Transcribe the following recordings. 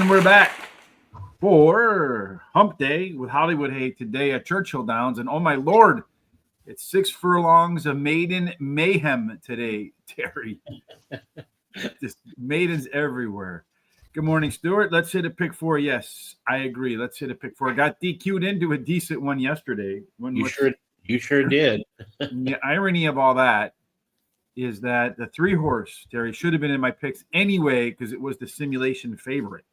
And we're back for Hump Day with Hollywood Hay today at Churchill Downs. And oh my Lord, it's 6 furlongs of Maiden Mayhem today, Terry. Just maidens everywhere. Good morning, Stuart. Let's hit a pick four. Yes, I agree. Let's hit a pick four. Got DQ'd into a decent one yesterday. You sure did. The irony of all that is that the 3-horse, Terry, should have been in my picks anyway because it was the simulation favorite.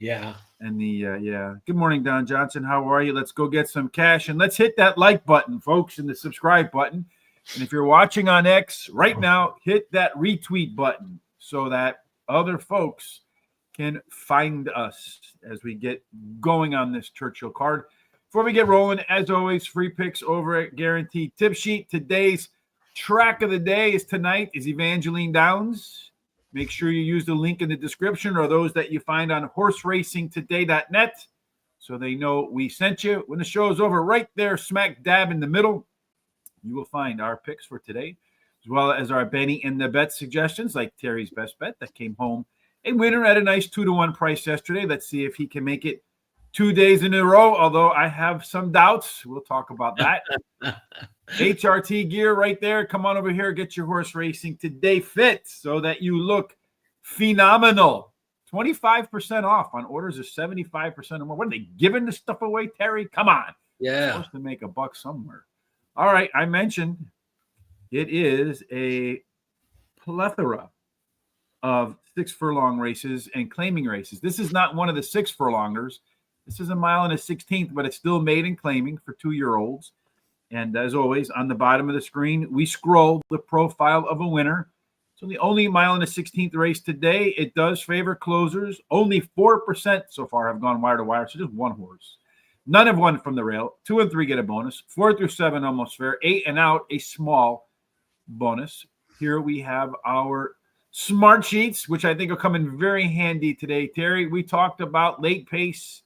Yeah. And Good morning, Don Johnson. How are you? Let's go get some cash and let's hit that like button, folks, and the subscribe button. And if you're watching on X right now, hit that retweet button so that other folks can find us as we get going on this Churchill card. Before we get rolling, as always, free picks over at Guaranteed Tip Sheet. Today's track of the day is Evangeline Downs. Make sure you use the link in the description or those that you find on horseracingtoday.net so they know we sent you. When the show is over, right there, smack dab in the middle, you will find our picks for today, as well as our Benny and the Bet suggestions, like Terry's best bet that came home a winner at a nice 2-to-1 price yesterday. Let's see if he can make it 2 days in a row, although I have some doubts. We'll talk about that. HRT gear right there. Come on over here. Get your horse racing today fit so that you look phenomenal. 25% off on orders of 75% or more. What are they giving this stuff away, Terry? Come on. Yeah. Supposed to make a buck somewhere. All right. I mentioned it is a plethora of 6 furlong races and claiming races. This is not one of the 6 furlongers. This is a mile and a 16th, but it's still maiden claiming for 2-year-olds. And as always, on the bottom of the screen, we scroll the profile of a winner. So the only mile and a 16th race today, it does favor closers. Only 4% so far have gone wire to wire, so just one horse. None have won from the rail. 2 and 3 get a bonus. 4 through 7 almost fair. 8 and out, a small bonus. Here we have our smart sheets, which I think will come in very handy today, Terry. We talked about late pace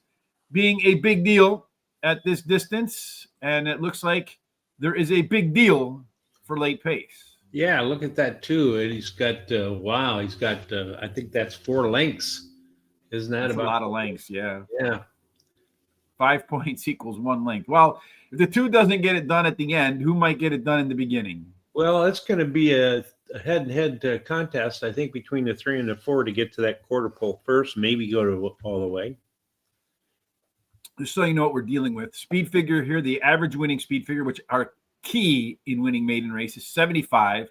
being a big deal at this distance, and it looks like there is a big deal for late pace. Yeah, look at that too. And he's got I think that's 4 lengths. Isn't that That's about a lot of lengths? Yeah. Yeah. 5 points equals 1 length. Well, if the 2 doesn't get it done at the end, who might get it done in the beginning? Well, it's going to be a head-to-head contest, I think, between the 3 and the 4 to get to that quarter pole first, maybe go to all the way. Just so you know what we're dealing with. Speed figure here, the average winning speed figure, which are key in winning maiden races, 75.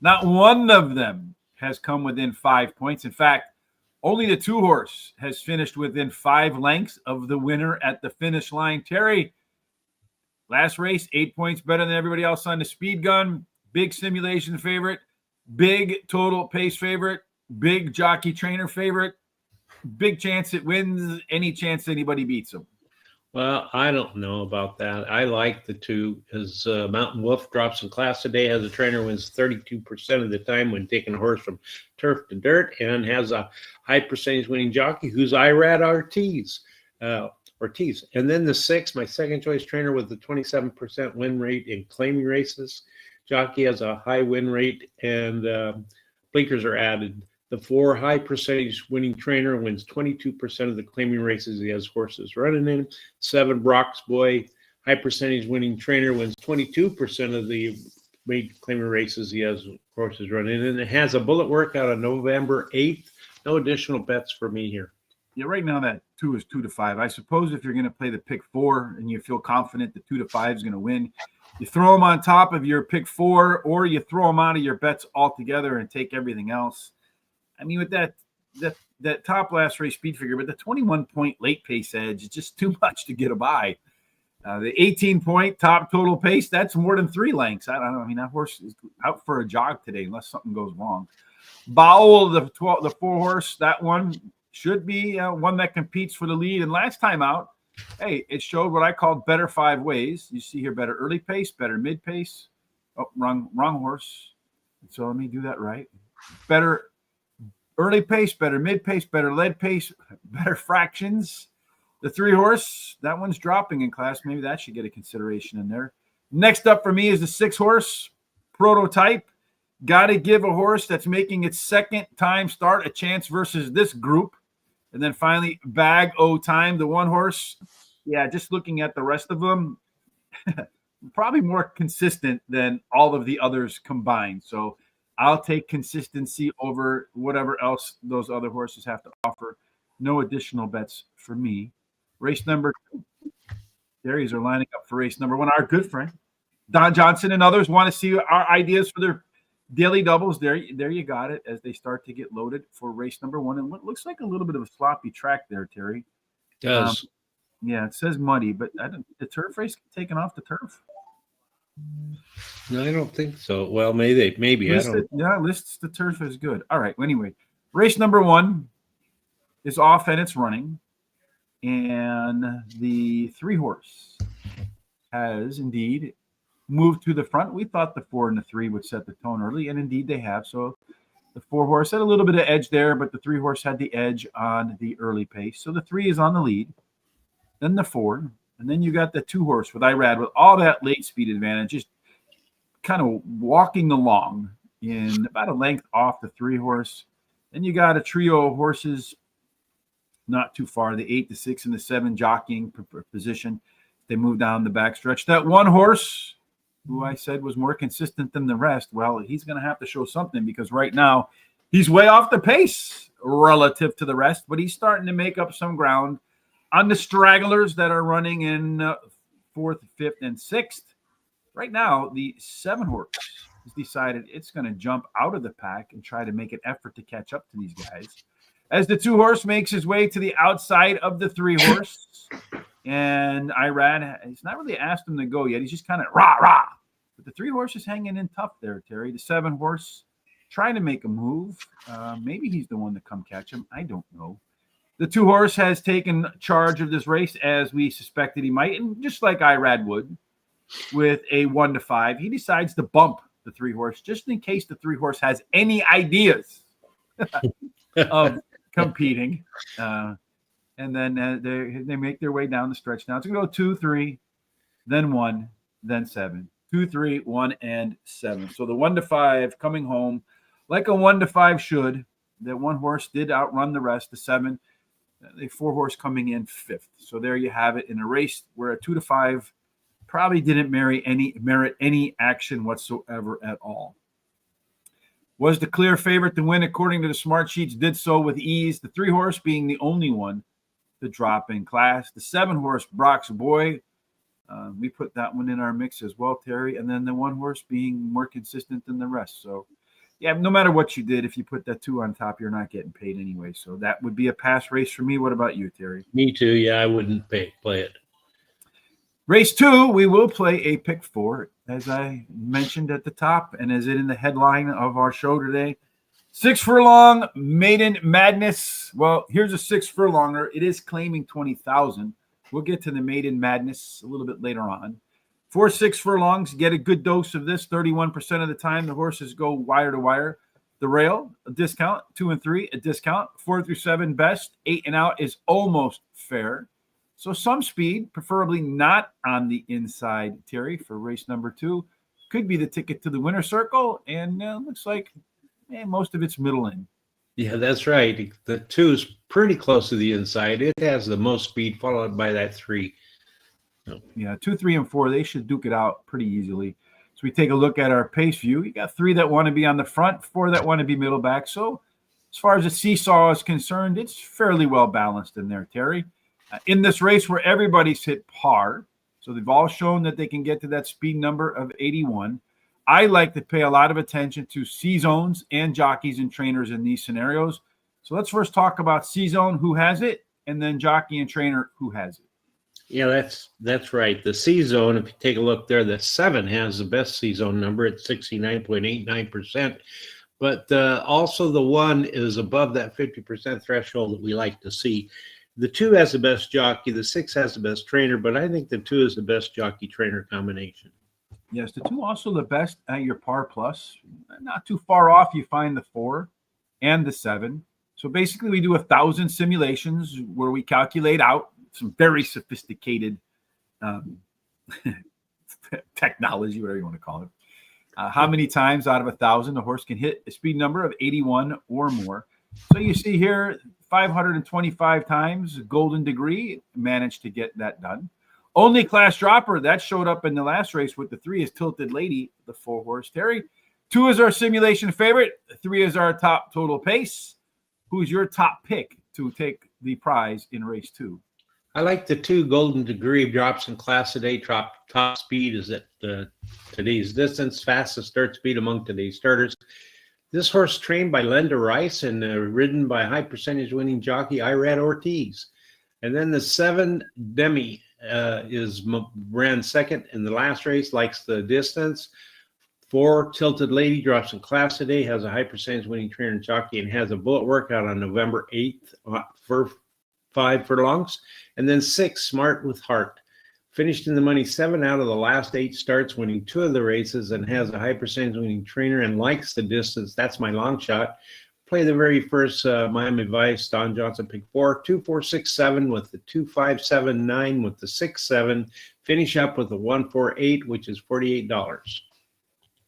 Not one of them has come within 5 points. In fact, only the 2-horse has finished within 5 lengths of the winner at the finish line. Terry, last race, 8 points better than everybody else on the speed gun. Big simulation favorite, big total pace favorite, big jockey trainer favorite, big chance it wins, any chance anybody beats them. Well, I don't know about that. I like the 2 because Mountain Wolf drops in class today, has a trainer wins 32% of the time when taking a horse from turf to dirt, and has a high percentage winning jockey who's Irad Ortiz. And then the 6, my second choice trainer with the 27% win rate in claiming races. Jockey has a high win rate and blinkers are added. The 4 high percentage winning trainer wins 22% of the claiming races he has horses running in. 7 Brock's Boy, high percentage winning trainer, wins 22% of the claiming races he has horses running in. And it has a bullet workout on November 8th. No additional bets for me here. Yeah, right now that 2 is 2 to 5. I suppose if you're going to play the pick 4 and you feel confident the 2 to 5 is going to win, you throw them on top of your pick 4, or you throw them out of your bets altogether and take everything else. I mean, with that top last race speed figure, but the 21-point late pace edge is just too much to get a buy. The 18-point top total pace, that's more than 3 lengths. I don't know. I mean, that horse is out for a jog today unless something goes wrong. Bowel, the 4-horse, that one should be one that competes for the lead. And last time out, hey, it showed what I called better 5 ways. You see here, better early pace, better mid pace. Oh, wrong horse. So let me do that right. Better early pace, better mid pace, better lead pace, better fractions. The 3-horse, that one's dropping in class. Maybe that should get a consideration in there. Next up for me is the 6-horse prototype. Got to give a horse that's making its second time start a chance versus this group. And then finally, Bag O Time, the one horse. Yeah, just looking at the rest of them, probably more consistent than all of the others combined. So I'll take consistency over whatever else those other horses have to offer. No additional bets for me. Race number 2. Dairies are lining up for race number 1. Our good friend, Don Johnson and others want to see our ideas for their daily doubles. There you got it as they start to get loaded for race number 1. And what looks like a little bit of a sloppy track there, Terry. Does. Yeah, it says muddy, but the turf race taken off the turf. No, I don't think so. Well, maybe I don't. Lists the turf is good. All right. Well, anyway, race number 1 is off and it's running, and the 3 horse has indeed moved to the front. We thought the 4 and the 3 would set the tone early, and indeed they have. So the 4 horse had a little bit of edge there, but the 3 horse had the edge on the early pace. So the 3 is on the lead, then the 4, and then you got the 2 horse with Irad with all that late speed advantage, just kind of walking along in about a length off the 3 horse. Then you got a trio of horses not too far, the 8, the 6, and the 7 jockeying position. They move down the backstretch. That 1 horse, who I said was more consistent than the rest, well, he's going to have to show something because right now he's way off the pace relative to the rest, but he's starting to make up some ground on the stragglers that are running in 4th, 5th, and 6th. Right now, the 7 horse has decided it's going to jump out of the pack and try to make an effort to catch up to these guys. As the 2 horse makes his way to the outside of the 3 horse, and Irad, he's not really asked him to go yet. He's just kind of rah. But the 3 horse is hanging in tough there, Terry. The 7 horse trying to make a move. Maybe he's the one to come catch him. I don't know. The 2 horse has taken charge of this race as we suspected he might, and just like Irad would, with a 1-5, he decides to bump the 3 horse just in case the 3 horse has any ideas of competing. And then they make their way down the stretch. Now it's going to go 2, 3, then 1, then 7. 2, 3, 1, and 7. So the 1-5 coming home like a 1-5 should. That 1 horse did outrun the rest, the 7. The 4 horse coming in 5th. So there you have it in a race where a 2-5 probably didn't merit any action whatsoever at all. Was the clear favorite to win according to the smart sheets, did so with ease. The 3 horse being the only one to drop in class. The 7 horse, Brock's Boy, we put that one in our mix as well, Terry. And then the 1 horse being more consistent than the rest. So, yeah, no matter what you did, if you put that 2 on top, you're not getting paid anyway. So that would be a pass race for me. What about you, Terry? Me too. Yeah, I wouldn't play it. Race 2, we will play a pick 4, as I mentioned at the top, and as in the headline of our show today. 6 furlong maiden madness. Well, here's a 6 furlonger. It is claiming 20,000. We'll get to the maiden madness a little bit later on. 4 6 furlongs, get a good dose of this. 31% of the time, the horses go wire to wire. The rail, a discount. 2 and 3, a discount. 4 through 7, best. 8 and out is almost fair. So some speed, preferably not on the inside, Terry, for race number 2. Could be the ticket to the winner's circle, and looks like most of it's middle in. Yeah, that's right. The 2 is pretty close to the inside. It has the most speed, followed by that 3. Yeah, 2, 3, and 4, they should duke it out pretty easily. So we take a look at our pace view. You got 3 that want to be on the front, 4 that want to be middle back. So as far as the seesaw is concerned, it's fairly well balanced in there, Terry. In this race where everybody's hit par, so they've all shown that they can get to that speed number of 81. I like to pay a lot of attention to C-zones and jockeys and trainers in these scenarios. So let's first talk about C-zone, who has it, and then jockey and trainer, who has it. Yeah, that's right. The C-zone, if you take a look there, the 7 has the best C-zone number at 69.89%. But also the 1 is above that 50% threshold that we like to see. The 2 has the best jockey. The 6 has the best trainer, but I think the 2 is the best jockey-trainer combination. Yes, the 2 also the best at your par plus. Not too far off, you find the 4 and the 7. So basically, we do 1,000 simulations where we calculate out some very sophisticated technology, whatever you want to call it. How many times out of 1,000 the horse can hit a speed number of 81 or more. So you see here, 525 times, Golden Degree managed to get that done. Only class dropper that showed up in the last race with the 3 is Tilted Lady, the 4-horse Terry. 2 is our simulation favorite. 3 is our top total pace. Who's your top pick to take the prize in race 2? I like the 2 Golden Degree, drops in class today. Top speed is at today's distance, fastest start speed among today's starters. This horse trained by Linda Rice and ridden by high percentage winning jockey Irad Ortiz. And then the 7 Demi ran second in the last race, likes the distance. 4 Tilted Lady drops in class today, has a high percentage winning trainer and jockey, and has a bullet workout on November 8th for 5 furlongs. And then 6 Smart with Heart. Finished in the money 7 out of the last 8 starts, winning 2 of the races, and has a high percentage winning trainer and likes the distance. That's my long shot. Play the very first Miami Vice. Don Johnson pick 4, 2, 4, 6, 7 with the 2, 5, 7, 9 with the 6, 7. Finish up with the 1, 4, 8, which is $48.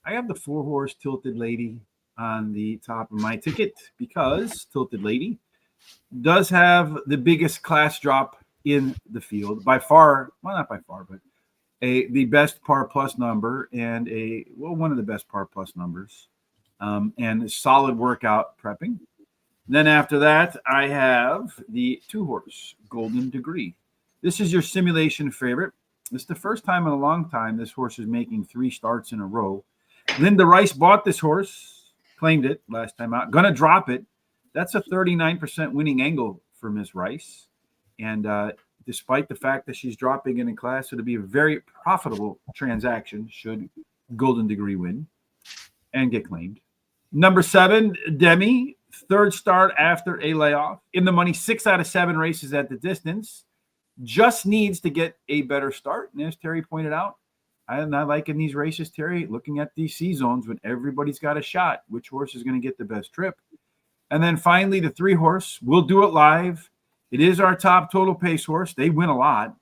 I have the 4-horse Tilted Lady on the top of my ticket because Tilted Lady does have the biggest class drop in the field by far. Well, not by far, but the best par plus number and one of the best par plus numbers, and a solid workout prepping. Then after that, I have the 2-horse Golden Degree. This is your simulation favorite. This is the first time in a long time this horse is making 3 starts in a row. Linda Rice bought this horse, claimed it last time out, gonna drop it. That's a 39% winning angle for Miss Rice. And despite the fact that she's dropping it in class, it'll be a very profitable transaction should Golden Degree win and get claimed. Number 7, Demi, 3rd start after a layoff. In the money, 6 out of 7 races at the distance. Just needs to get a better start. And as Terry pointed out, I'm not liking these races, Terry, looking at these C zones when everybody's got a shot. Which horse is going to get the best trip? And then finally, the 3-horse. We'll do it live. It is our top total pace horse. They win a lot.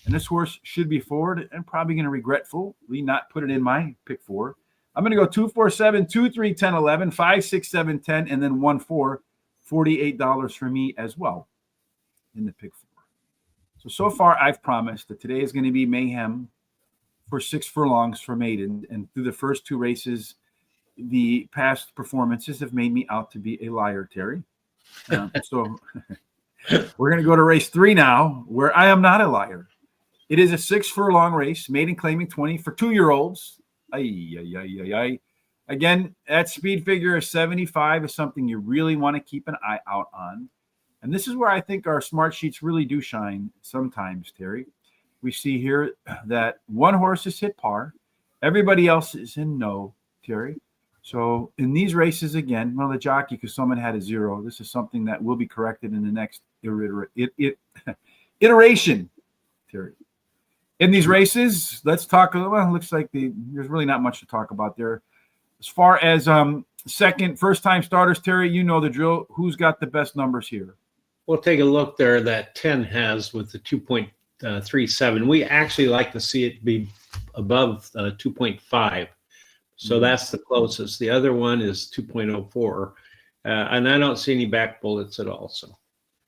And this horse should be forward and probably going to regretfully not put it in my pick 4. I'm going to go 2, 4, 7, 2, 3, 10, 11, 5, 6, 7, 10, and then 1, 4, $48 for me as well in the pick 4. So far, I've promised that today is going to be mayhem for 6 furlongs for Maiden. And through the first 2 races, the past performances have made me out to be a liar, Terry. So we're going to go to race 3 now, where I am not a liar. It is a 6 furlong race, Maiden claiming 20 for 2-year-olds. Again, that speed figure of 75 is something you really want to keep an eye out on. And this is where I think our smart sheets really do shine sometimes, Terry. We see here that 1 horse has hit par. Everybody else is in no, Terry. So in these races, again, well, the jockey, because someone had a 0, this is something that will be corrected in the next iteration, Terry. In these races, let's talk. Well, it looks like there's really not much to talk about there. As far as first-time starters, Terry, you know the drill. Who's got the best numbers here? We'll take a look there that 10 has with the 2.37. We actually like to see it be above 2.5. So that's the closest. The other one is 2.04. And I don't see any back bullets at all. So,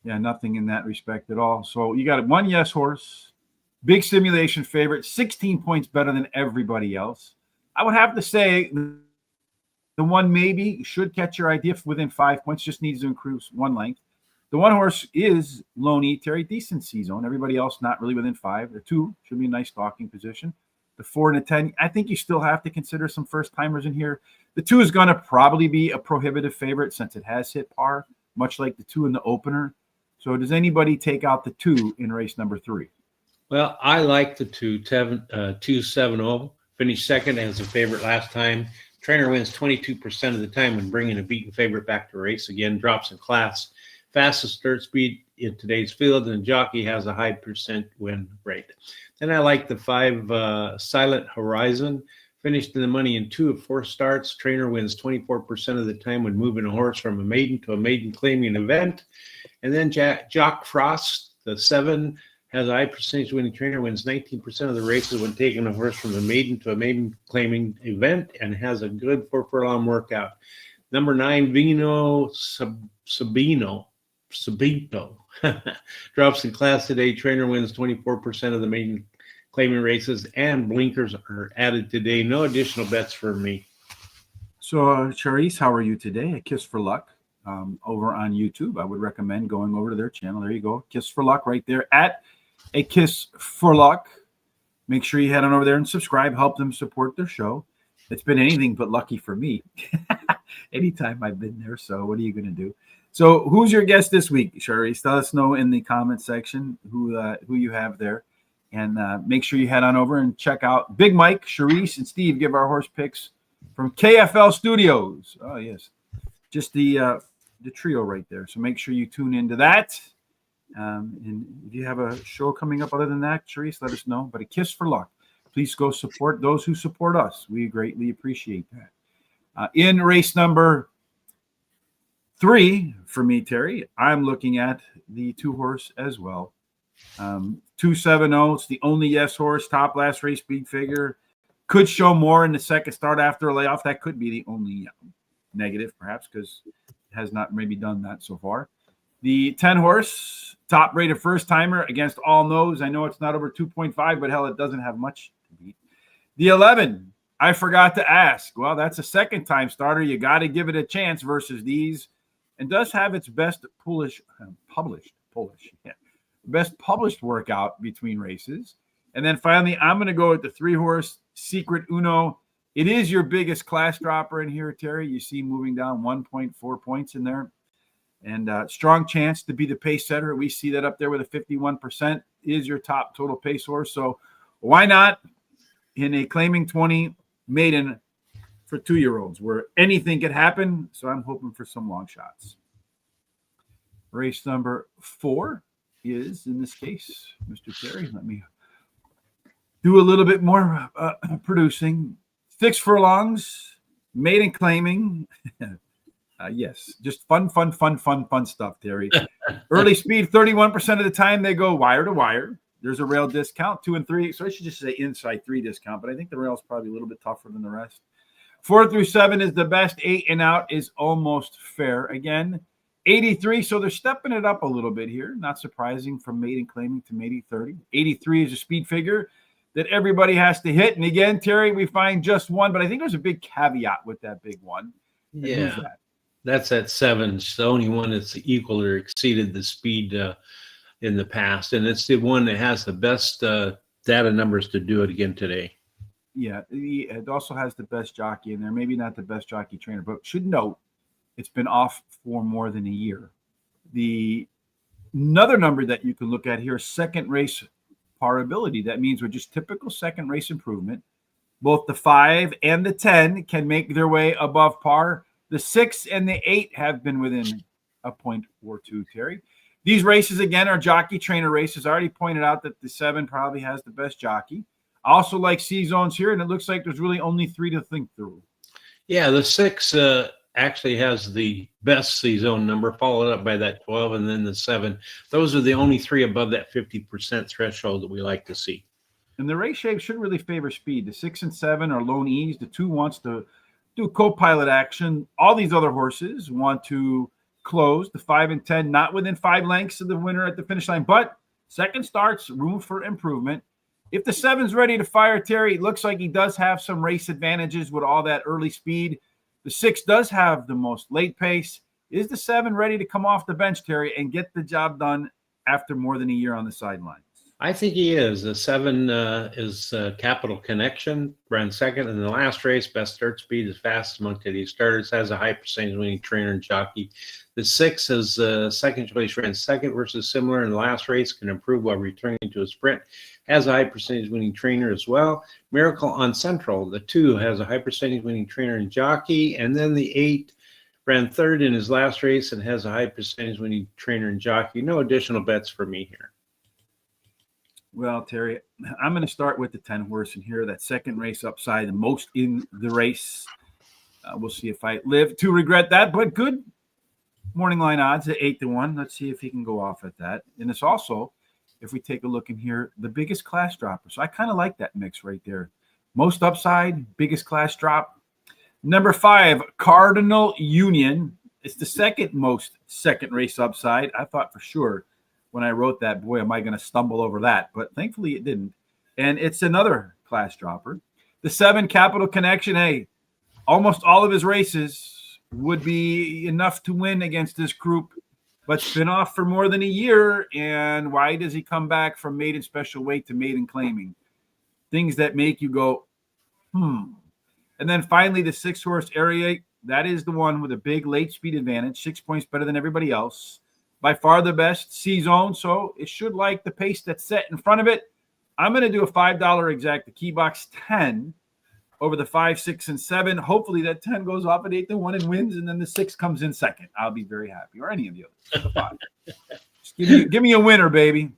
yeah, nothing in that respect at all. So you got 1 yes horse, big simulation favorite, 16 points better than everybody else. I would have to say the 1 maybe should catch your idea within 5 points, just needs to increase 1 length. The 1 horse is Loney, Terry, decent C zone. Everybody else not really within 5. The 2 should be a nice stalking position. The 4 and the 10, I think you still have to consider some first-timers in here. The 2 is going to probably be a prohibitive favorite since it has hit par, much like the 2 in the opener. So does anybody take out the 2 in race number 3? Well, I like the 270. Finished second as a favorite last time. Trainer wins 22% of the time when bringing a beaten favorite back to race. Again, drops in class. Fastest start speed in today's field, and jockey has a high percent win rate. Then I like the 5 Silent Horizon. Finished in the money in 2 of 4 starts. Trainer wins 24% of the time when moving a horse from a maiden to a maiden claiming event. And then Jock Frost, the 7, has a high percentage winning trainer, wins 19% of the races when taking a horse from a maiden to a maiden claiming event, and has a good 4 furlong workout. Number 9, Vino Sabino. Drops in class today. Trainer wins 24% of the maiden claiming races, and blinkers are added today. No additional bets for me. So, Charisse, how are you today? A Kiss for Luck over on YouTube. I would recommend going over to their channel. There you go. Kiss for Luck right there at A Kiss for Luck. Make sure you head on over there and subscribe. Help them support their show. It's been anything but lucky for me anytime I've been there. So what are you going to do? So who's your guest this week, Charisse? Let us know in the comment section who you have there. And make sure you head on over and check out Big Mike, Charisse, and Steve give our horse picks from KFL Studios. Oh, yes. Just the trio right there. So make sure you tune into that. And if you have a show coming up other than that, Charisse, let us know. But A Kiss for Luck. Please go support those who support us. We greatly appreciate that. In race number 3 for me, Terry, I'm looking at the 2-horse as well. 270. It's the only yes horse, top last race speed figure. Could show more in the second start after a layoff. That could be the only negative, perhaps, because it has not maybe done that so far. The 10-horse, top rated first timer against all no's. I know it's not over 2.5, but hell, it doesn't have much to beat. The 11, I forgot to ask. Well, that's a second time starter. You got to give it a chance versus these, and does have its best best published workout between races. And then finally, I'm going to go with the 3-horse Secret Uno. It is your biggest class dropper in here, Terry. You see moving down 1.4 points in there. And strong chance to be the pace setter. We see that up there with a 51% is your top total pace horse. So why not in a claiming 20 maiden for 2-year-olds where anything could happen? So I'm hoping for some long shots. Race number 4 is, in this case, Mr. Terry. Let me do a little bit more producing. 6 furlongs, maiden claiming. Yes, just fun stuff, Terry. Early speed, 31% of the time they go wire to wire. There's a rail discount, 2 and 3. So I should just say inside 3 discount, but I think the rail is probably a little bit tougher than the rest. 4 through 7 is the best. 8 and out is almost fair. Again, 83. So they're stepping it up a little bit here. Not surprising from maiden claiming to maiden 30. 83 is a speed figure that everybody has to hit. And again, Terry, we find just one, but I think there's a big caveat with that big one. And yeah. who's that? That's at 7. It's the only one that's equal or exceeded the speed in the past. And it's the one that has the best data numbers to do it again today. Yeah, it also has the best jockey in there. Maybe not the best jockey trainer, but should note it's been off for more than a year. Another number that you can look at here, second race par ability. That means with just typical second race improvement, both the 5 and the 10 can make their way above par. The 6 and the 8 have been within a point or two, Terry. These races, again, are jockey trainer races. I already pointed out that the 7 probably has the best jockey. I also like C-zones here, and it looks like there's really only 3 to think through. Yeah, the 6 actually has the best C-zone number, followed up by that 12 and then the 7. Those are the only 3 above that 50% threshold that we like to see. And the race shape should really favor speed. The 6 and 7 are lone E's. The 2 wants to do co-pilot action. All these other horses want to close. The 5 and 10 not within 5 lengths of the winner at the finish line, but second starts, room for improvement. If the 7's ready to fire, Terry, it looks like he does have some race advantages with all that early speed. The 6 does have the most late pace. Is the 7 ready to come off the bench, Terry, and get the job done after more than a year on the sidelines? I think he is. The 7 is Capital Connection, ran second in the last race. Best start speed is fastest among today's starters. Has a high percentage winning trainer and jockey. The 6 is second choice, ran second versus similar in the last race. Can improve while returning to a sprint. Has a high percentage winning trainer as well. Miracle on Central. The 2 has a high percentage winning trainer and jockey. And then the 8 ran third in his last race and has a high percentage winning trainer and jockey. No additional bets for me here. Well, Terry, I'm going to start with the 10 horse in here. That second race upside, the most in the race. We'll see if I live to regret that, but good morning line odds at 8-1. Let's see if he can go off at that. And it's also, if we take a look in here, the biggest class dropper. So I kind of like that mix right there. Most upside, biggest class drop. Number 5, Cardinal Union. It's the second race upside. I thought for sure when I wrote that, boy, am I going to stumble over that. But thankfully it didn't. And it's another class dropper. The 7, Capital Connection. Hey, almost all of his races would be enough to win against this group, but it's been off for more than a year. And why does he come back from maiden special weight to maiden claiming? Things that make you go, And then finally, the 6-horse Area. That is the one with a big late speed advantage, 6 points better than everybody else. By far the best C-zone, so it should like the pace that's set in front of it. I'm going to do a $5 exact, the key box 10 over the 5, 6, and 7. Hopefully that 10 goes off at 8-1 and wins, and then the 6 comes in second. I'll be very happy, or any of the others. 5. Just give me a winner, baby.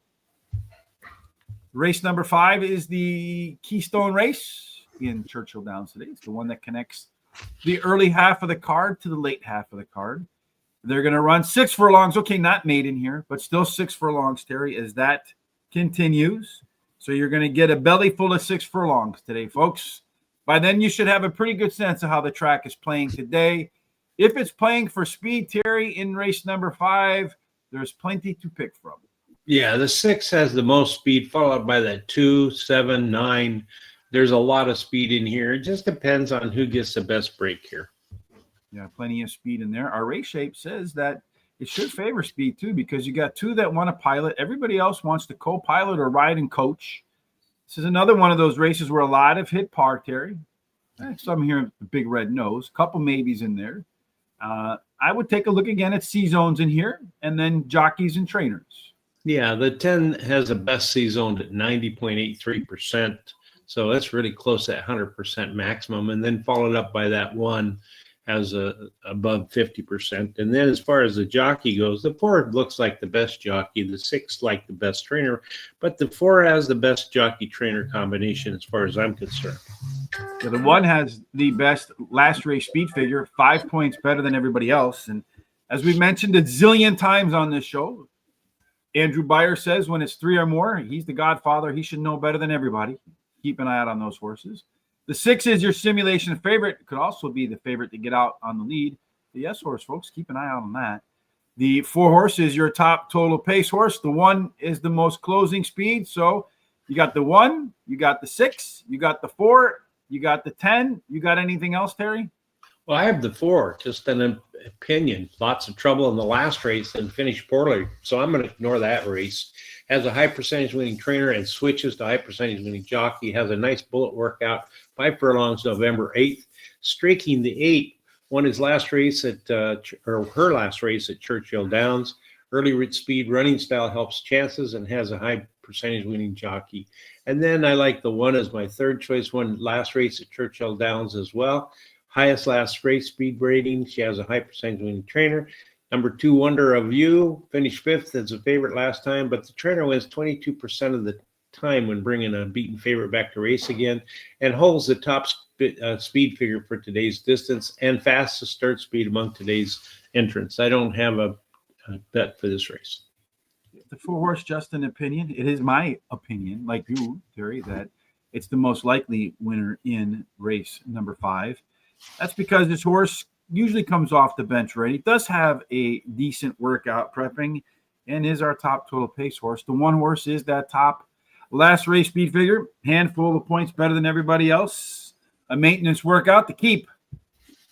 Race number 5 is the Keystone Race in Churchill Downs today. It's the one that connects the early half of the card to the late half of the card. They're going to run 6 furlongs. Okay, not maiden here, but still 6 furlongs, Terry, as that continues. So you're going to get a belly full of 6 furlongs today, folks. By then, you should have a pretty good sense of how the track is playing today. If it's playing for speed, Terry, in race number 5, there's plenty to pick from. Yeah, the 6 has the most speed, followed by that 2, 7, 9. There's a lot of speed in here. It just depends on who gets the best break here. Yeah, plenty of speed in there. Our race shape says that it should favor speed too, because you got 2 that want to pilot. Everybody else wants to co-pilot or ride and coach. This is another one of those races where a lot of hit par, Terry. Some here with the big red nose, couple maybes in there. I would take a look again at C-zones in here, and then jockeys and trainers. Yeah, the 10 has the best C-zone at 90.83%. So that's really close to that 100% maximum. And then followed up by that 1 has above 50%. And then as far as the jockey goes, the 4 looks like the best jockey, the 6 like the best trainer, but the 4 has the best jockey trainer combination as far as I'm concerned. Yeah, the 1 has the best last race speed figure, 5 points better than everybody else. And as we've mentioned a zillion times on this show, Andrew Beyer says when it's 3 or more, he's the godfather. He should know better than everybody. Keep an eye out on those horses. The 6 is your simulation favorite. It could also be the favorite to get out on the lead. The yes horse, folks, keep an eye out on that. The 4 horse is your top total pace horse. The 1 is the most closing speed. So you got the 1, you got the 6, you got the 4, you got the 10. You got anything else, Terry? Well, I have the 4, just an opinion. Lots of trouble in the last race and finished poorly. So I'm going to ignore that race. Has a high percentage winning trainer and switches to high percentage winning jockey. Has a nice bullet workout. 5 furlongs November 8th. Streaking the 8 won his last race at her last race at Churchill Downs. Early speed running style helps chances and has a high percentage winning jockey. And then I like the 1 as my third choice. Won last race at Churchill Downs as well. Highest last race speed rating. She has a high percentage winning trainer. Number 2, Wonder of You, finished 5th as a favorite last time, but the trainer wins 22% of the time when bringing a beaten favorite back to race again, and holds the top speed figure for today's distance and fastest start speed among today's entrants. I don't have a bet for this race. The 4 horse, just an opinion. It is my opinion, like you, Terry, that it's the most likely winner in race number 5. That's because this horse usually comes off the bench ready, does have a decent workout prepping, and is our top total pace horse. The 1 horse is that top last race speed figure, handful of points better than everybody else. A maintenance workout to keep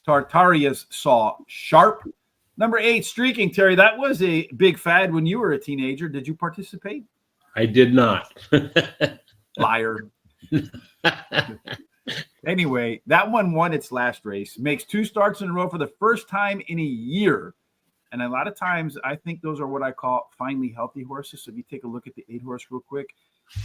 Tartaria's Saw sharp. Number 8, Streaking, Terry. That was a big fad when you were a teenager. Did you participate? I did not. Liar. Anyway, that one won its last race, makes 2 starts in a row for the first time in a year. And a lot of times, I think those are what I call finely healthy horses. So if you take a look at the 8 horse real quick,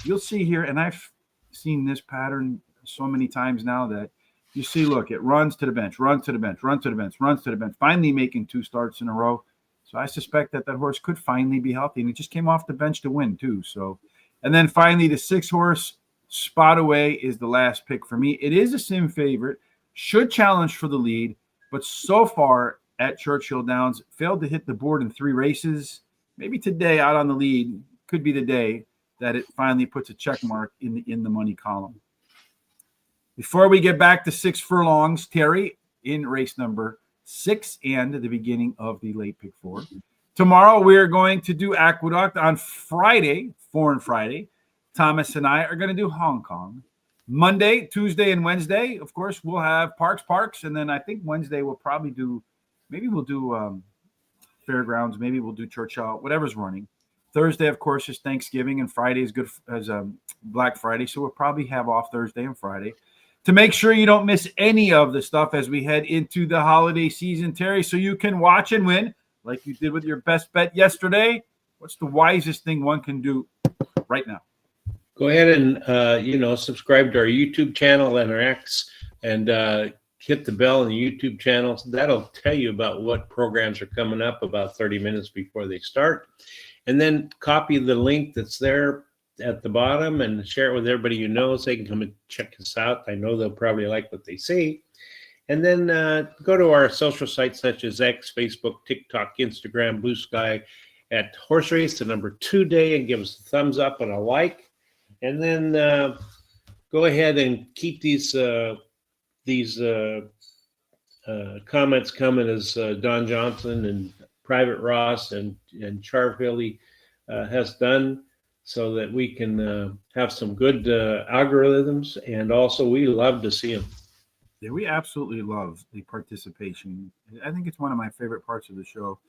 you'll see here, and I've seen this pattern so many times now that you see, look, it runs to the bench, runs to the bench, runs to the bench, runs to the bench, finally making 2 starts in a row. So I suspect that horse could finally be healthy. And it just came off the bench to win, too. So, and then finally, the 6 horse, Spot Away, is the last pick for me. It is a sim favorite, should challenge for the lead, but so far at Churchill Downs, failed to hit the board in 3 races. Maybe today out on the lead could be the day that it finally puts a check mark in the money column. Before we get back to 6 furlongs, Terry, in race number 6 and the beginning of the late pick 4. Tomorrow, we are going to do Aqueduct. On Friday, Foreign Friday, Thomas and I are going to do Hong Kong. Monday, Tuesday, and Wednesday, of course, we'll have Parks. And then I think Wednesday we'll probably do, Fairgrounds. Maybe we'll do Churchill, whatever's running. Thursday, of course, is Thanksgiving, and Friday is good as Black Friday. So we'll probably have off Thursday and Friday to make sure you don't miss any of the stuff as we head into the holiday season, Terry, so you can watch and win like you did with your best bet yesterday. What's the wisest thing one can do right now? Go ahead and, subscribe to our YouTube channel and our X, and hit the bell on the YouTube channel. That'll tell you about what programs are coming up about 30 minutes before they start. And then copy the link that's there at the bottom and share it with everybody you know so they can come and check us out. I know they'll probably like what they see. And then go to our social sites such as X, Facebook, TikTok, Instagram, Blue Sky at Horse Race, the number 2 day, and give us a thumbs up and a like. And then go ahead and keep these comments coming as Don Johnson and Private Ross and Charville has done, so that we can have some good algorithms, and also we love to see them. Yeah, we absolutely love the participation. I think it's one of my favorite parts of the show.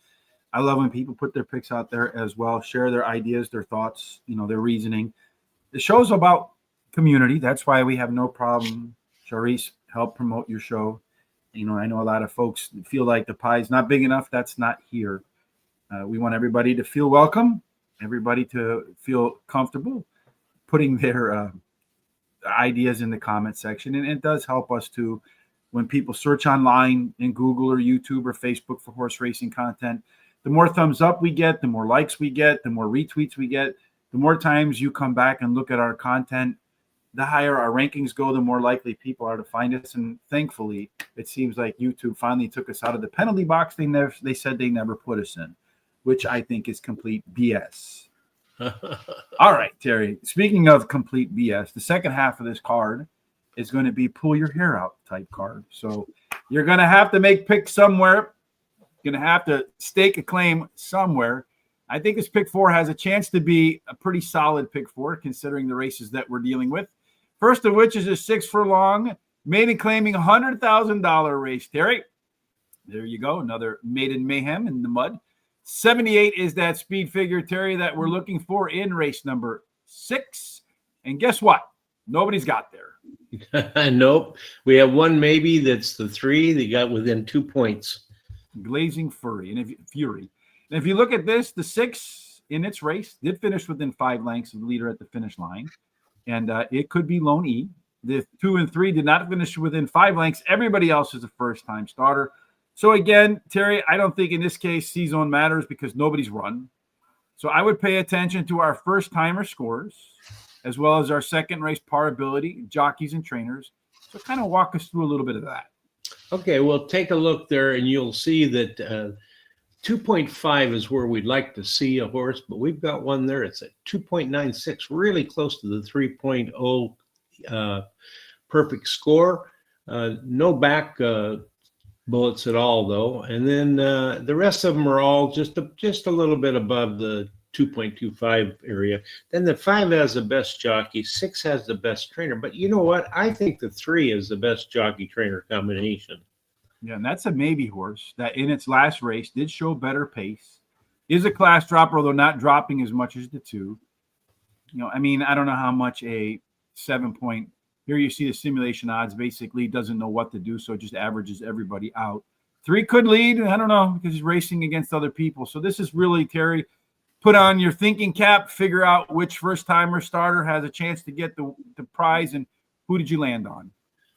I love when people put their picks out there as well, share their ideas, their thoughts, their reasoning. The show's about community. That's why we have no problem. Charisse, help promote your show. I know a lot of folks feel like the pie's not big enough. That's not here. We want everybody to feel welcome, everybody to feel comfortable putting their ideas in the comment section. And it does help us to, when people search online in Google or YouTube or Facebook for horse racing content, the more thumbs up we get, the more likes we get, the more retweets we get, the more times you come back and look at our content, the higher our rankings go, the more likely people are to find us. And thankfully, it seems like YouTube finally took us out of the penalty box they said they never put us in, which I think is complete BS. All right, Terry, speaking of complete BS, the second half of this card is going to be pull your hair out type card. So you're going to have to make picks somewhere. You're going to have to stake a claim somewhere. I think this pick 4 has a chance to be a pretty solid pick 4, considering the races that we're dealing with. First of which is a 6 furlong maiden claiming $100,000 race, Terry. There you go. Another Maiden Mayhem in the mud. 78 is that speed figure, Terry, that we're looking for in race number 6. And guess what? Nobody's got there. Nope. We have one maybe that's the 3. They got within 2 points. Glazing Fury. And if you look at this, the 6 in its race did finish within 5 lengths of the leader at the finish line. And it could be Lone E. The 2 and 3 did not finish within 5 lengths. Everybody else is a first-time starter. So again, Terry, I don't think in this case C-zone matters because nobody's run. So I would pay attention to our first-timer scores, as well as our second race par ability, jockeys and trainers. So kind of walk us through a little bit of that. Okay, well, take a look there, and you'll see that 2.5 is where we'd like to see a horse, but we've got one there. It's at 2.96, really close to the 3.0 perfect score. No back bullets at all, though. And then the rest of them are all just a little bit above the 2.25 area. Then the 5 has the best jockey, 6 has the best trainer. But you know what? I think the 3 is the best jockey trainer combination. Yeah, and that's a maybe horse that in its last race did show better pace. Is a class dropper, although not dropping as much as the 2. I don't know how much a 7 point. Here you see the simulation odds basically doesn't know what to do, so it just averages everybody out. 3 could lead. I don't know, because he's racing against other people. So this is really, Terry, put on your thinking cap, figure out which first-timer starter has a chance to get the prize, and who did you land on?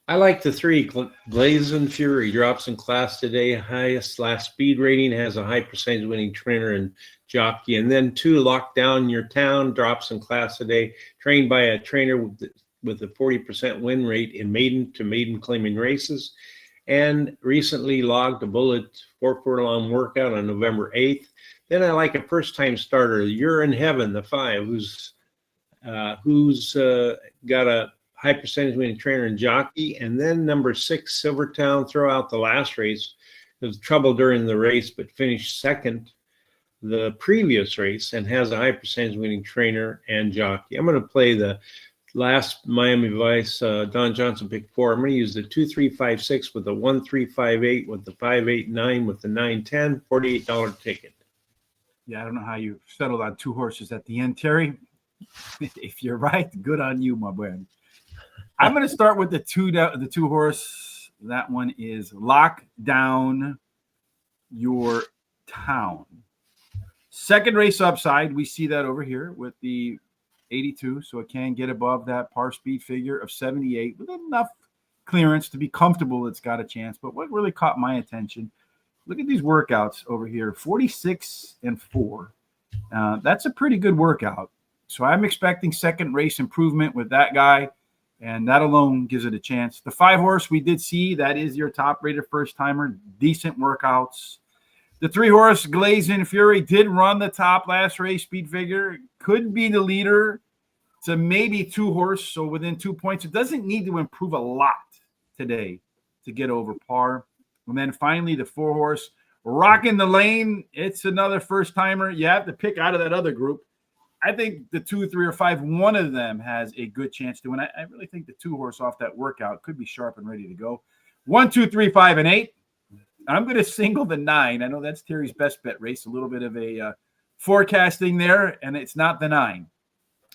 I like the 3. Blazing Fury drops in class today. Highest last speed rating, has a high percentage winning trainer and jockey. And then 2, Lock Down Your Town, drops in class today. Trained by a trainer with a 40% win rate in maiden to maiden claiming races. And recently logged a bullet 4 furlong workout on November 8th. Then I like a first-time starter, You're in Heaven, the 5, who's got a high percentage winning trainer and jockey. And then number 6, Silvertown, throw out the last race. There was trouble during the race, but finished second the previous race and has a high percentage winning trainer and jockey. I'm going to play the last Miami Vice. Don Johnson picked 4. I'm going to use the 2-3-5-6 with the 1-3-5-8 with the 5-8-9 with the 9-10, $48 ticket. Yeah, I don't know how you settled on 2 horses at the end, Terry. If you're right, good on you, my man. I'm going to start with the 2 horse. That one is Lock Down Your Town. Second race upside, we see that over here with the 82, so it can get above that par speed figure of 78 with enough clearance to be comfortable. It's got a chance. But what really caught my attention, look at these workouts over here, 46 and 4. That's a pretty good workout. So I'm expecting second race improvement with that guy, and that alone gives it a chance. The 5 horse we did see, that is your top rated first timer, decent workouts. The 3 horse Glazing Fury did run the top last race speed figure, could be the leader. It's a maybe 2 horse, so within 2 points. It doesn't need to improve a lot today to get over par. And then finally, the 4 horse Rockin' the Lane. It's another first timer. You have to pick out of that other group. I think the 2, 3, or 5, one of them has a good chance to win. I really think the 2 horse off that workout could be sharp and ready to go. 1, 2, 3, 5, and 8. I'm going to single the 9. I know that's Terry's best bet race. A little bit of a forecasting there, and it's not the 9.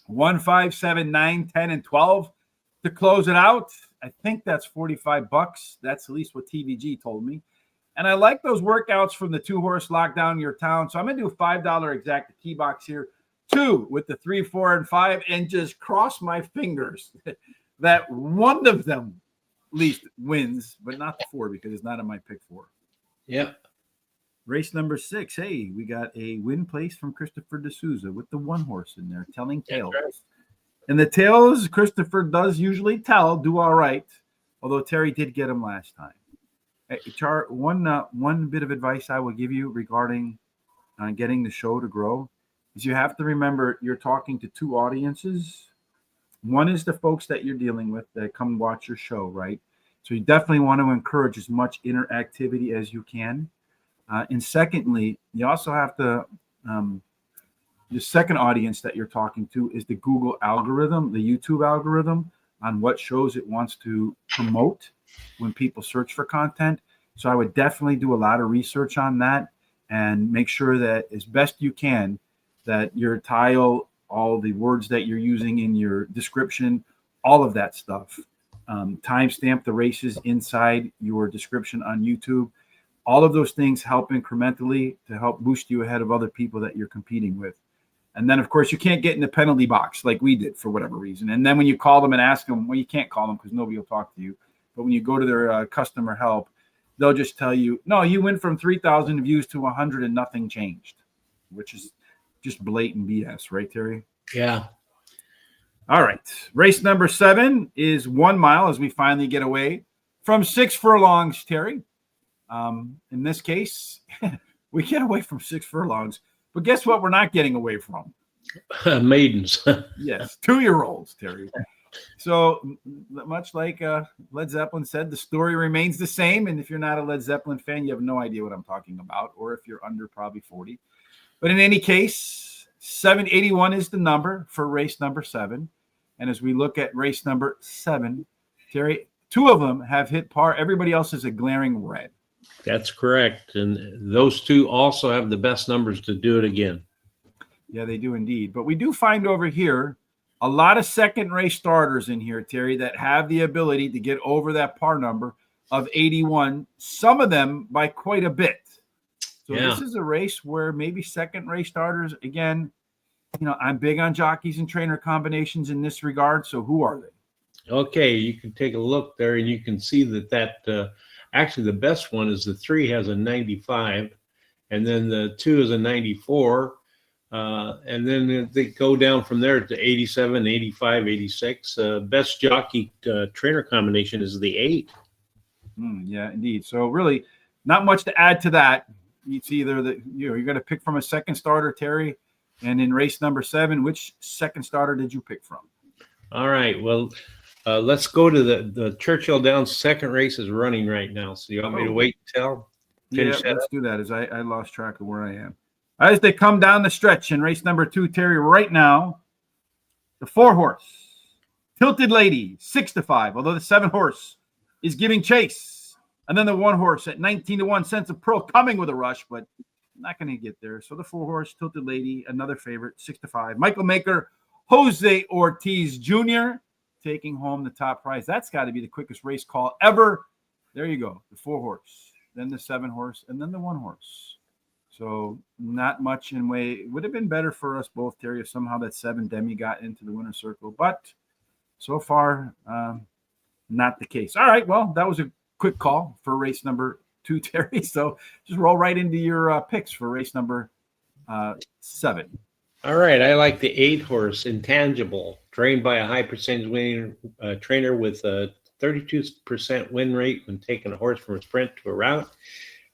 1, 5, 7, 9, 10, and 12 to close it out. I think that's $45. That's at least what TVG told me. And I like those workouts from the 2 horse Lock Down Your Town. So I'm going to do a $5 exact key box here. 2 with the 3, 4, and 5, and just cross my fingers that one of them at least wins, but not the 4 because it's not in my pick 4. Yeah. Race number 6. Hey, we got a win place from Christopher D'Souza with the 1 horse in there, Telling Tales. Right. And the tails, Christopher does usually do all right, although Terry did get him last time. Hey, one bit of advice I will give you regarding getting the show to grow is you have to remember you're talking to 2 audiences. One is the folks that you're dealing with that come watch your show, right? So you definitely want to encourage as much interactivity as you can. And secondly, you also have to, the second audience that you're talking to is the Google algorithm, the YouTube algorithm on what shows it wants to promote when people search for content. So I would definitely do a lot of research on that and make sure that as best you can, that your tile, all the words that you're using in your description, all of that stuff. Timestamp the races inside your description on YouTube. All of those things help incrementally to help boost you ahead of other people that you're competing with. And then, of course, you can't get in the penalty box like we did for whatever reason. And then when you call them and ask them, well, you can't call them because nobody will talk to you. But when you go to their customer help, they'll just tell you, no, you went from 3,000 views to 100 and nothing changed, which is just blatant BS, right, Terry? Yeah. All right. Race number 7 is 1 mile as we finally get away from 6 furlongs, Terry. In this case, we get away from 6 furlongs. But guess what we're not getting away from? Maidens. Yes, 2-year-olds, Terry. So much like Led Zeppelin said, the story remains the same. And if you're not a Led Zeppelin fan, you have no idea what I'm talking about. Or if you're under probably 40. But in any case, 781 is the number for race number 7. And as we look at race number 7, Terry, 2 of them have hit par. Everybody else is a glaring red. That's correct. And those 2 also have the best numbers to do it again. Yeah, they do indeed. But we do find over here a lot of second race starters in here, Terry, that have the ability to get over that par number of 81, some of them by quite a bit. So This is a race where maybe second race starters, again, I'm big on jockeys and trainer combinations in this regard. So who are they? Okay, you can take a look there and you can see that actually the best one is the 3 has a 95, and then the 2 is a 94, and then they go down from there to 87, 85, 86. Best jockey trainer combination is the 8. Yeah, indeed. So really not much to add to that. It's either that you're going to pick from a second starter, Terry, and in race number 7, which second starter did you pick from? All right. Well, Let's go to the Churchill Downs. Second race is running right now. So you want me to wait until finish let's do that as I lost track of where I am. As they come down the stretch in race number 2, Terry, right now, the 4-horse, Tilted Lady, 6-5, although the 7-horse is giving chase. And then the 1-horse at 19-1, Sense of Pearl coming with a rush, but not going to get there. So the 4-horse, Tilted Lady, another favorite, 6-5. Michael Maker, Jose Ortiz Jr., taking home the top prize. That's got to be the quickest race call ever. There you go. The 4-horse, then the 7-horse, and then the 1-horse. So not much in way. It would have been better for us both, Terry, if somehow that 7 Demi got into the winner's circle. But so far, not the case. All right. Well, that was a quick call for race number 2, Terry. So just roll right into your picks for race number 7. All right. I like the 8-horse, Intangible, trained by a high percentage winning trainer with a 32% win rate when taking a horse from a sprint to a route,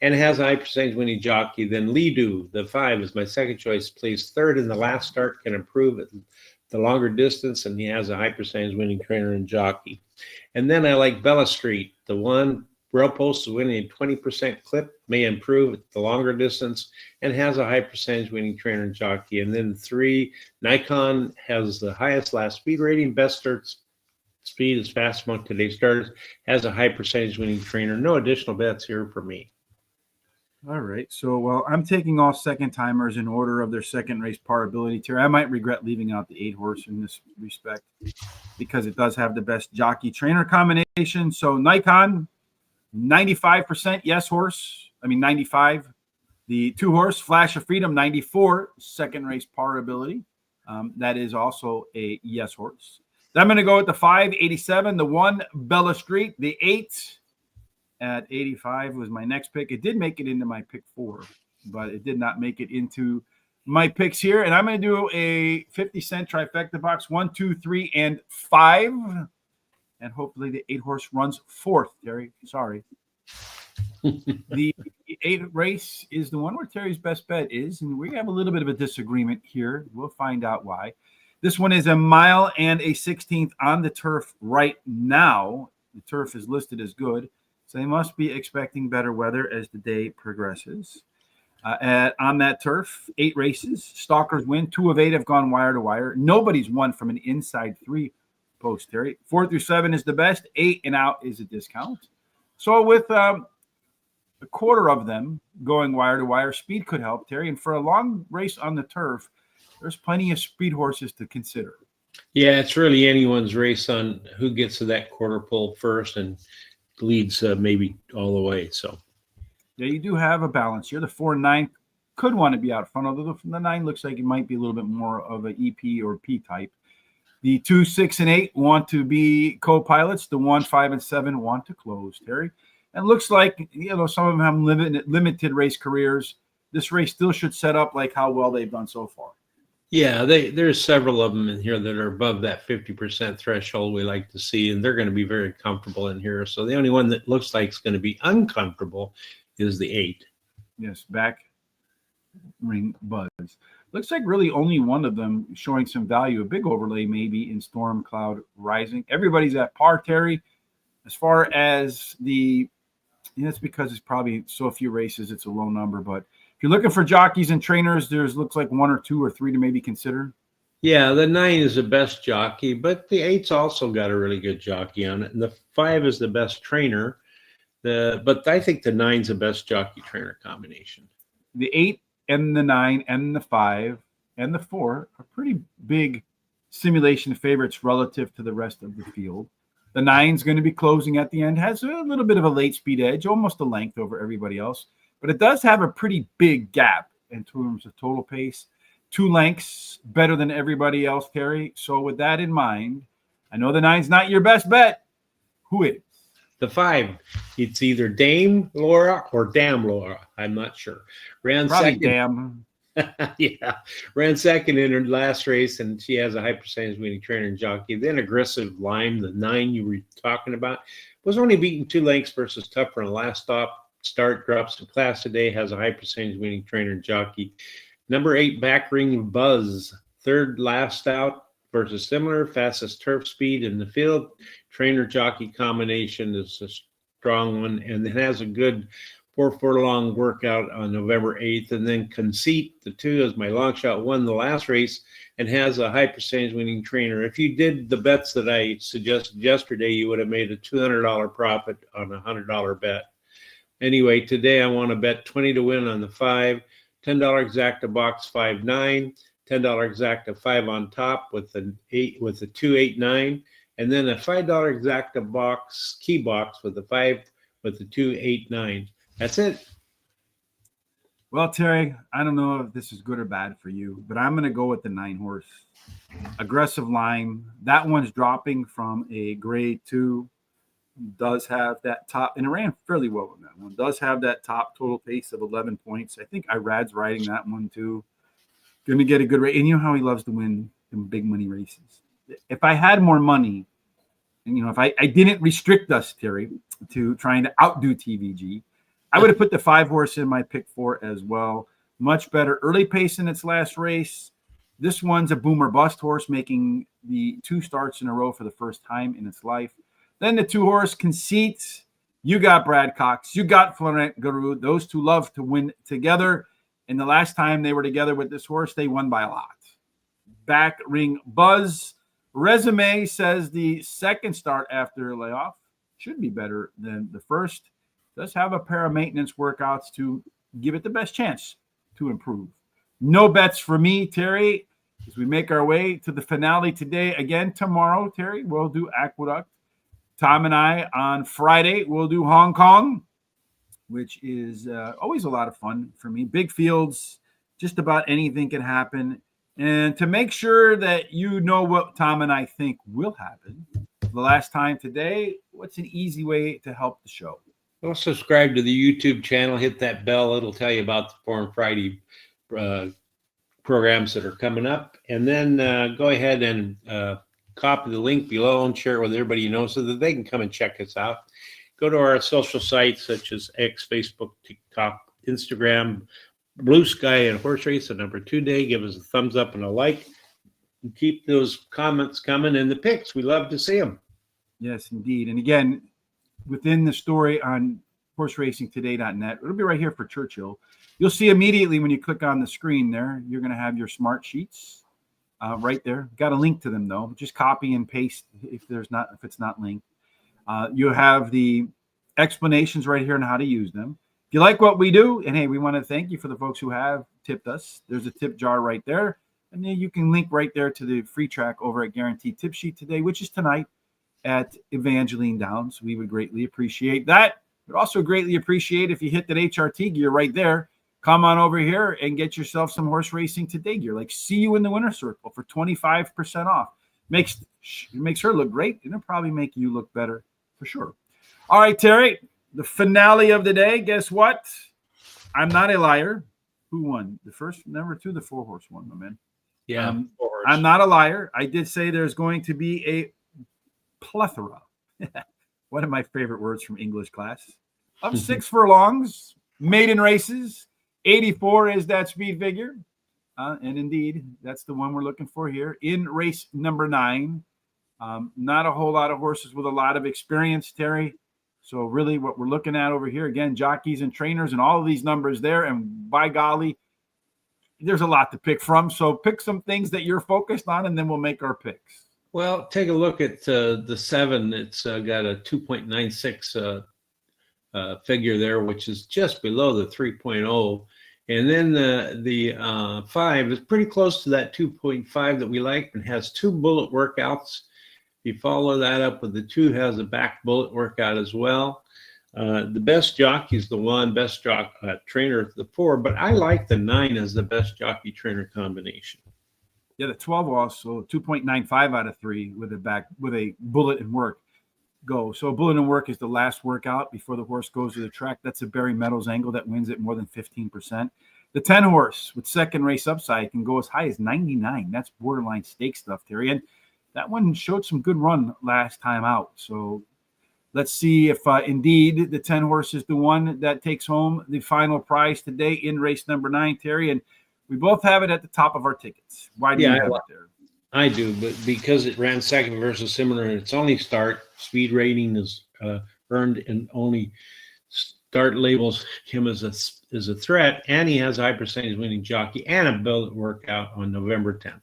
and has a high percentage winning jockey. Then Lidu, the 5, is my second choice, placed third in the last start, can improve at the longer distance, and he has a high percentage winning trainer and jockey. And then I like Bella Street, the 1, Rail Post is winning a 20% clip, may improve at the longer distance, and has a high percentage winning trainer and jockey. And then 3, Nikon, has the highest last speed rating, best start speed is fast among today's starters, has a high percentage winning trainer. No additional bets here for me. All right. So, well, I'm taking all second timers in order of their second race par ability, Terry. I might regret leaving out the 8-horse in this respect because it does have the best jockey trainer combination. So Nikon, 95% yes horse. 95. The 2-horse, Flash of Freedom, 94, second race par ability. That is also a yes horse. Then I'm going to go with the 5, 87. The 1, Bella Street. The 8 at 85 was my next pick. It did make it into my pick 4, but it did not make it into my picks here. And I'm going to do a 50-cent trifecta box, 1, 2, 3, and 5. And hopefully the 8-horse runs 4th, Terry. Sorry. The 8 race is the one where Terry's best bet is, and we have a little bit of a disagreement here. We'll find out why. This one is 1 mile and a 16th on the turf right now. The turf is listed as good, so they must be expecting better weather as the day progresses. On that turf, 8 races. Stalkers win. 2 of 8 have gone wire to wire. Nobody's won from an inside 3 post, Terry. 4 through 7 is the best. 8 and out is a discount. So with a quarter of them going wire to wire, speed could help, Terry. And for a long race on the turf, there's plenty of speed horses to consider. Yeah, it's really anyone's race on who gets to that quarter pole first and leads maybe all the way. So, yeah, you do have a balance here. The 4 and 9 could want to be out front, although the 9 looks like it might be a little bit more of an EP or P type. The 2, 6, and 8 want to be co-pilots. The 1, 5, and 7 want to close, Terry. And it looks like, some of them have limited race careers. This race still should set up like how well they've done so far. Yeah, there's several of them in here that are above that 50% threshold we like to see, and they're going to be very comfortable in here. So the only one that looks like it's going to be uncomfortable is the 8. Yes, back ring buzz. Looks like really only one of them showing some value. A big overlay maybe in Storm Cloud Rising. Everybody's at par, Terry. As far as it's because it's probably so few races, it's a low number, but if you're looking for jockeys and trainers, looks like 1 or 2 or 3 to maybe consider. Yeah, the 9 is the best jockey, but the 8's also got a really good jockey on it. And the 5 is the best trainer. But I think the 9's the best jockey trainer combination. The 8 and the 9 and the 5 and the 4 are pretty big simulation favorites relative to the rest of the field. The 9's going to be closing at the end, has a little bit of a late speed edge, almost a length over everybody else. But it does have a pretty big gap in terms of total pace. 2 lengths better than everybody else, Terry. So with that in mind, I know the 9's not your best bet. Who is? The 5. It's either Dame Laura or Damn Laura. I'm not sure. Ran Probably second. Damn. Yeah. Ran second in her last race, and she has a high percentage winning trainer and jockey. Then Aggressive Lime, the 9 you were talking about, was only beaten 2 lengths versus Tupper in the last start, drops in class today, has a high percentage winning trainer and jockey. Number 8, Back Ring Buzz, third last out versus similar. Fastest turf speed in the field. Trainer jockey combination is a strong one, and it has a good 4 furlong workout on November 8th. And then Conceit, the 2, is my long shot, won the last race and has a high percentage winning trainer. If you did the bets that I suggested yesterday, you would have made a $200 profit on a $100 bet. Anyway, today I want to bet 20 to win on the 5, $10 exacta box 5-9, $10 exacta 5 on top with an 8 with a 2, 8, 9, and then a $5 exacta box key box with a 5 with the 2, 8, 9. That's it. Well, Terry, I don't know if this is good or bad for you, but I'm going to go with the 9 horse. Aggressive line. That one's dropping from a grade 2. Does have that top, and it ran fairly well in that one. Does have that top total pace of 11 points. I think Irad's riding that one too. Going to get a good rate. And you know how he loves to win in big money races. If I had more money, and if I didn't restrict us, Terry, to trying to outdo TVG, I would have put the 5 horse in my pick 4 as well. Much better early pace in its last race. This one's a boomer bust horse, making the 2 starts in a row for the first time in its life. Then the 2 horse Conceit. You got Brad Cox. You got Florent Garou. Those 2 love to win together. And the last time they were together with this horse, they won by a lot. Back ring buzz. Resume says the second start after a layoff should be better than the first. Does have a pair of maintenance workouts to give it the best chance to improve. No bets for me, Terry, as we make our way to the finale today. Again, tomorrow, Terry, we'll do Aqueduct. Tom and I on Friday will do Hong Kong, which is always a lot of fun for me. Big fields, just about anything can happen. And to make sure that you know what Tom and I think will happen, the last time today, what's an easy way to help the show? Well, subscribe to the YouTube channel, hit that bell. It'll tell you about the Forum Friday programs that are coming up. And then go ahead and copy the link below and share it with everybody you know so that they can come and check us out. Go to our social sites such as X, Facebook, TikTok, Instagram, Blue Sky, and Horse Race at number 2 day. Give us a thumbs up and a like. And keep those comments coming and the picks. We love to see them. Yes, indeed. And again, within the story on horseracingtoday.net, it'll be right here for Churchill. You'll see immediately when you click on the screen there, you're going to have your smart sheets. Right there. Got a link to them though. Just copy and paste if it's not linked. You have the explanations right here on how to use them. If you like what we do, and hey, we want to thank you for the folks who have tipped us. There's a tip jar right there, and then you can link right there to the free track over at Guaranteed Tip Sheet today, which is tonight at Evangeline Downs. We would greatly appreciate that. We'd also greatly appreciate if you hit that HRT gear right there. Come on over here and get yourself some Horse Racing Today gear. Like, see you in the winner's circle for 25% off. Makes her look great, and it'll probably make you look better for sure. All right, Terry, the finale of the day. Guess what? I'm not a liar. Who won? The first, number 2, the 4 horse one, my man. Yeah, I'm not a liar. I did say there's going to be a plethora. One of my favorite words from English class. Of 6 furlongs, maiden races. 84 is that speed figure. And indeed, that's the one we're looking for here in race number 9. Not a whole lot of horses with a lot of experience, Terry. So really what we're looking at over here, again, jockeys and trainers and all of these numbers there. And by golly, there's a lot to pick from. So pick some things that you're focused on, and then we'll make our picks. Well, take a look at the 7. It's got a 2.96 figure there, which is just below the 3.0. And then the 5 is pretty close to that 2.5 that we like, and has 2 bullet workouts. If you follow that up with the 2, has a back bullet workout as well. The best jockey is the 1, best trainer the 4, but I like the 9 as the best jockey trainer combination. Yeah, the 12 also 2.95 out of 3 with a bullet and work go. So a bullet and work is the last workout before the horse goes to the track. That's a Barry Meadows angle that wins at more than 15%. The 10 horse with second race upside can go as high as 99. That's borderline stake stuff, Terry. And that one showed some good run last time out. So let's see if indeed the 10 horse is the one that takes home the final prize today in race number 9, Terry. And we both have it at the top of our tickets. Why do you have it there? I do, but because it ran second versus similar and its only start, speed rating is earned and only start labels him as a threat, and he has a high percentage winning jockey and a bullet workout on November 10th.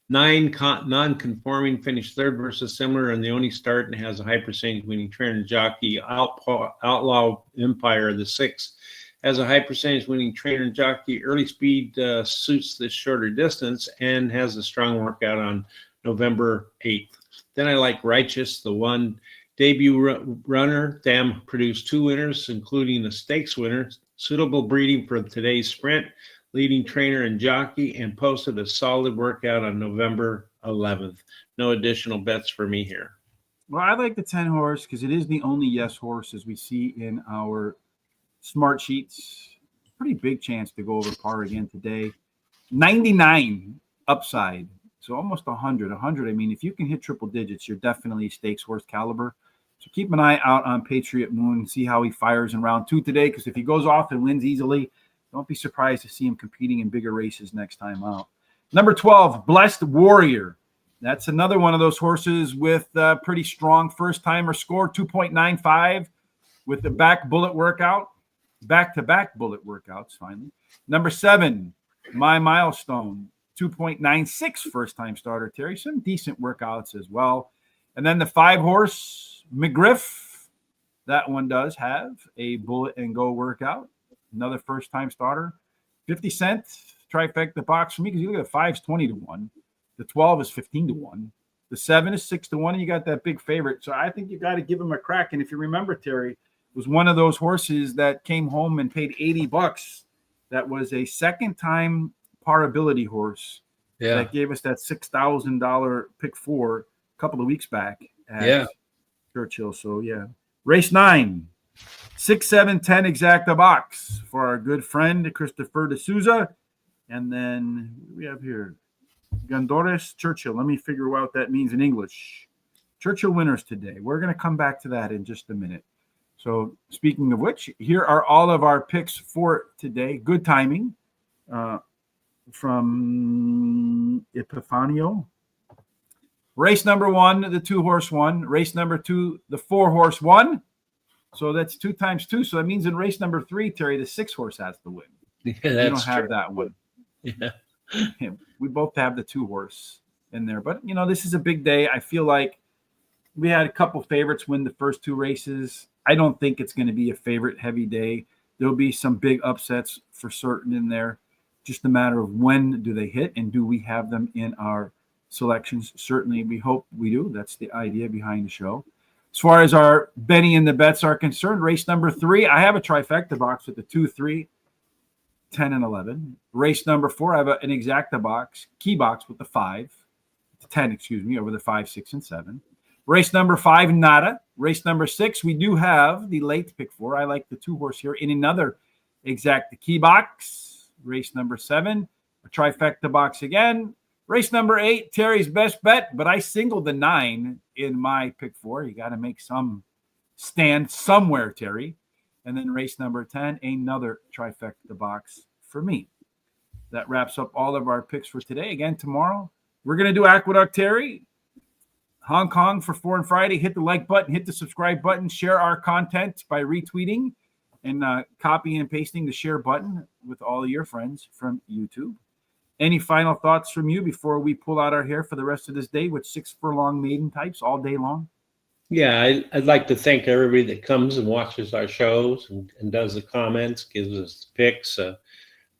9 non-conforming finished third versus similar, and the only start and has a high percentage winning trainer jockey. Outlaw Empire, the 6th, has a high percentage winning trainer jockey. Early speed suits this shorter distance and has a strong workout on November 8th. Then I like Righteous, the 1 debut runner. Dam produced 2 winners, including a stakes winner. Suitable breeding for today's sprint. Leading trainer and jockey, and posted a solid workout on November 11th. No additional bets for me here. Well, I like the 10 horse because it is the only yes horse as we see in our smart sheets. Pretty big chance to go over par again today. 99 upside, so almost 100. 100, I mean, if you can hit triple digits, you're definitely stakes horse caliber. So keep an eye out on Patriot Moon and see how he fires in round 2 today, because if he goes off and wins easily, don't be surprised to see him competing in bigger races next time out. Number 12, Blessed Warrior. That's another one of those horses with a pretty strong first-timer score, 2.95 with the back-to-back bullet workouts, finally. Number 7, My Milestone, 2.96 first-time starter, Terry. Some decent workouts as well. And then the 5 horse, McGriff. That one does have a bullet and go workout. Another first-time starter. 50 cent trifecta box for me, because you look at the 5's 20 to 1. The 12 is 15 to 1. The 7 is 6 to 1, and you got that big favorite. So I think you got to give him a crack. And if you remember, Terry, it was one of those horses that came home and paid $80. That was a second-time parability horse. Yeah. That gave us that $6,000 pick 4 a couple of weeks back at Churchill. So, yeah. Race 9. 6, 7, 10 exacta box for our good friend Christopher D'Souza. And then we have here Gondores Churchill. Let me figure out what that means in English. Churchill winners today. We're going to come back to that in just a minute. So speaking of which, here are all of our picks for today. Good timing from Epifanio. Race number 1, the 2 horse 1. Race number 2, the 4 horse 1. So that's 2 times 2. So that means in race number 3, Terry, the 6 horse has to win. Yeah, we don't have true. that one. Yeah. We both have the 2 horse in there. But, this is a big day. I feel like we had a couple favorites win the first 2 races. I don't think it's going to be a favorite heavy day. There'll be some big upsets for certain in there. Just a matter of when do they hit and do we have them in our selections. Certainly, we hope we do. That's the idea behind the show. As far as our betting and the bets are concerned, race number 3, I have a trifecta box with the 2, 3, 10, and 11. Race number 4, I have an exacta box, key box with the 5, 10, over the 5, 6, and 7. Race number 5, nada. Race number 6, we do have the late pick 4. I like the 2 horse here in another exacta key box. Race number 7, a trifecta box again. Race number 8, Terry's best bet, but I singled the 9 in my pick 4. You got to make some stand somewhere, Terry. And then race number 10, another trifecta box for me. That wraps up all of our picks for today. Again, tomorrow, we're going to do Aqueduct, Terry. Hong Kong for 4 and Friday. Hit the like button, hit the subscribe button, share our content by retweeting and copying and pasting the share button with all of your friends from YouTube. Any final thoughts from you before we pull out our hair for the rest of this day with 6 furlong maiden types all day long? Yeah, I'd like to thank everybody that comes and watches our shows and does the comments, gives us the picks.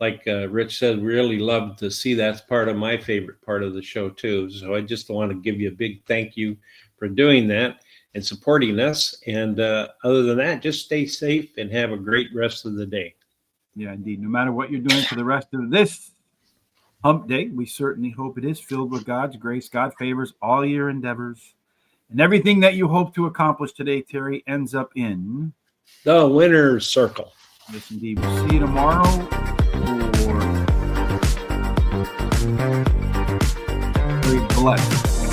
Like Rich said, really love to see that's part of my favorite part of the show too. So I just want to give you a big thank you for doing that and supporting us. And other than that, just stay safe and have a great rest of the day. Yeah, indeed. No matter what you're doing for the rest of this hump day, we certainly hope it is filled with God's grace. God favors all your endeavors. And everything that you hope to accomplish today, Terry, ends up in the winner's circle. Yes, indeed. We'll see you tomorrow for very blessed.